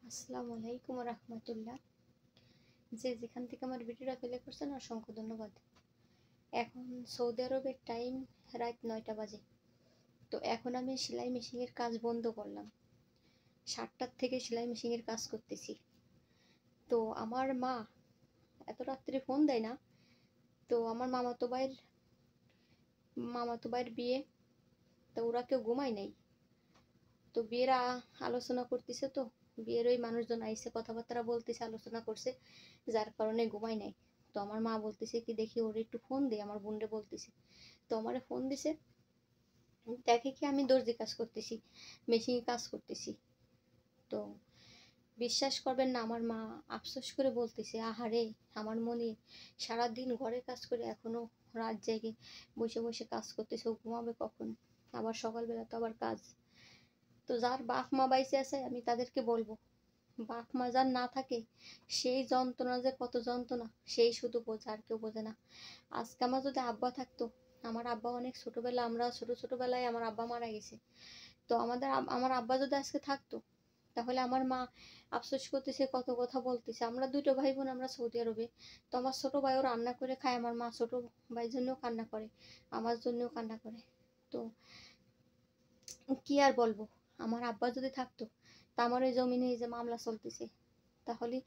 আসসালামু আলাইকুম রহমতুল্লাহ। যে যেখান থেকে আমার ভিডিওটা প্লে করছেন অসংখ্য ধন্যবাদ। এখন সৌদি আরবের টাইম রাত 9টা বাজে। তো এখন আমি সেলাই মেশিনের কাজ বন্ধ করলাম। 7টার থেকে সেলাই মেশিনের কাজ করতেছি। তো আমার মা এত রাত্রে ফোন দেয় না। তো আমার মামাতো ভাইয়ের বিয়ে, তো ওরা কেউ ঘুমায় নাই। তো বিয়ের আলোচনা করতেছে, তো বিয়ের ওই মানুষজন আইসে কথাবার্তা বলতেছে, আলোচনা করছে, যার কারণে ঘুমাই নাই। তো আমার মা বলতেছে কি দেখি ওর একটু ফোন দে, আমার বোনরে বলতেছে। তো আমারে ফোন দিছে, দেখে কি আমি দর্জি কাজ করতেছি, মেশিনে কাজ করতেছি। তো বিশ্বাস করবেন না, আমার মা আফসোস করে বলতেছে, আহারে আমার মনে সারাদিন ঘরে কাজ করে এখনো রাত জেগে বসে বসে কাজ করতেছে, ও ঘুমাবে কখন? আবার সকালবেলা তো আবার কাজ। তো যার বাপ মা বাইসে আছে আমি তাদেরকে বলবো, বাপ মা যার না থাকে সেই যন্ত্রণা যে কত যন্ত্রণা সেই শুধু বোঝে, আর কেউ বোঝে না। আজকে আমার যদি আব্বা থাকতো, আমার আব্বা অনেক ছোটবেলা, আমরা ছোটবেলায় আমার আব্বা মারা গেছে। তো আমার আব্বা যদি আজকে থাকতো, তাহলে আমার মা আফসোস করতেছে, কত কথা বলতেছে। আমরা দুটো ভাই বোন, আমরা সৌদি আরবে। তো আমার ছোট ভাইও রান্না করে খায়, আমার মা ছোট ভাইয়ের জন্যও কান্না করে, আমার জন্যও কান্না করে। তো কি আর বলবো, আমার আব্বা যদি থাকতো, তা আমার ওই জমিনে এই যে মামলা চলতেছে, তাহলে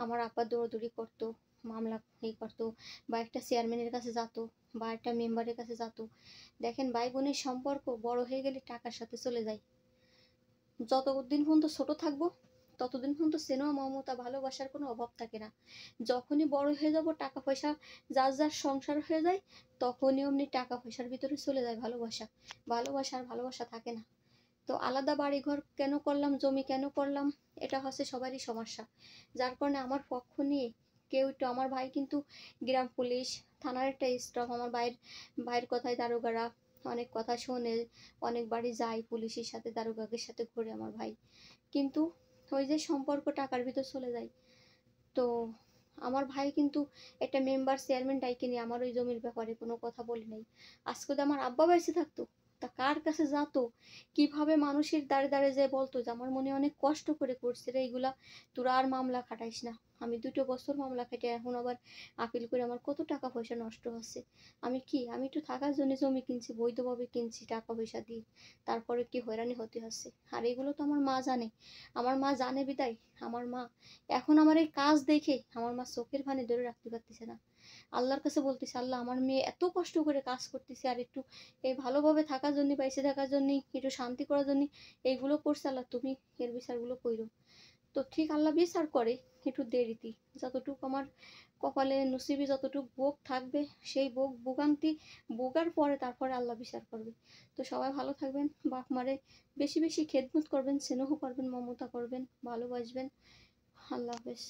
আমার আব্বা দৌড়াদৌড়ি করতো, মামলা করতো, বা একটা চেয়ারম্যানের কাছে যেত, বা একটা মেম্বারের কাছে যেত। দেখেন ভাই বোনের সম্পর্ক বড় হয়ে গেলে টাকার সাথে চলে যায়। যতদিন পর্যন্ত ছোট থাকবো ততদিন পর্যন্ত স্নেহ মমতা ভালোবাসার কোনো অভাব থাকে না। যখনই বড় হয়ে যাব, টাকা পয়সা যার যার সংসার হয়ে যায়, তখনই অমনি টাকা পয়সার ভিতরে চলে যায় ভালোবাসা। ভালোবাসা থাকে না। তো আলাদা বাড়িঘর কেন করলাম, জমি কেন করলাম, এটা হচ্ছে সবারই সমস্যা। যার কারণে আমার পক্ষ নিয়ে কেউ একটু, আমার ভাই কিন্তু গ্রাম পুলিশ, থানার একটা স্টাফ, আমার ভাইয়ের কথায় দারোগারা অনেক কথা শোনে, অনেক বাড়ি যায় পুলিশের সাথে, দারোগাদের সাথে ঘুরে আমার ভাই। কিন্তু ওই যে সম্পর্ক টাকার ভিতর চলে যায়। তো আমার ভাই কিন্তু একটা মেম্বার চেয়ারম্যান ডাইকে নিয়ে আমার ওই জমির ব্যাপারে কোনো কথা বলে নাই। আজকে যদি আমার আব্বা বেঁচে থাকতো, তা কার কাছে যেত, কিভাবে মানুষের দ্বারে দ্বারে যে বলতো যে আমার মনে অনেক কষ্ট করে করছে রে এইগুলা, তোরা আর মামলা খাটাইস না। আমি 2 বছর মামলা খাটে এখন আবার আপিল করে আমার কত টাকা পয়সা নষ্ট হচ্ছে। আমি একটু থাকার জন্য জমি কিনছি, বৈধভাবে কিনছি টাকা পয়সা দিয়ে, তারপরে কি হয়রানি হতে হচ্ছে। আর এগুলো তো আমার মা জানে। আমার মা জানে বিদায় আমার মা এখন আমার এই কাজ দেখে আমার মা চোখের পানি ধরে রাখতে পারতেছে না। আল্লাহর কাছে বলতেছে, আল্লাহ আমার মেয়ে এত কষ্ট করে কাজ করতেছে, আর একটু এই ভালোভাবে থাকার জন্য, বাইসে থাকার জন্য, একটু শান্তি করার জন্য এইগুলো করছে, আল্লাহ তুমি এর বিচারগুলো কইরো। তো ঠিক আল্লাহ বিচার করে একটু দেরিতে। যতটুকু আমার কপালে নসিবে যতটুকু ভোগ থাকবে, সেই ভোগান্তি ভোগার পরে তারপরে আল্লাহ বিচার করবে। তো সবাই ভালো থাকবেন, বাপ মারে বেশি বেশি খেদমত করবেন, স্নেহ করবেন, মমতা করবেন, ভালোবাসবেন। আল্লাহ হাফেজ।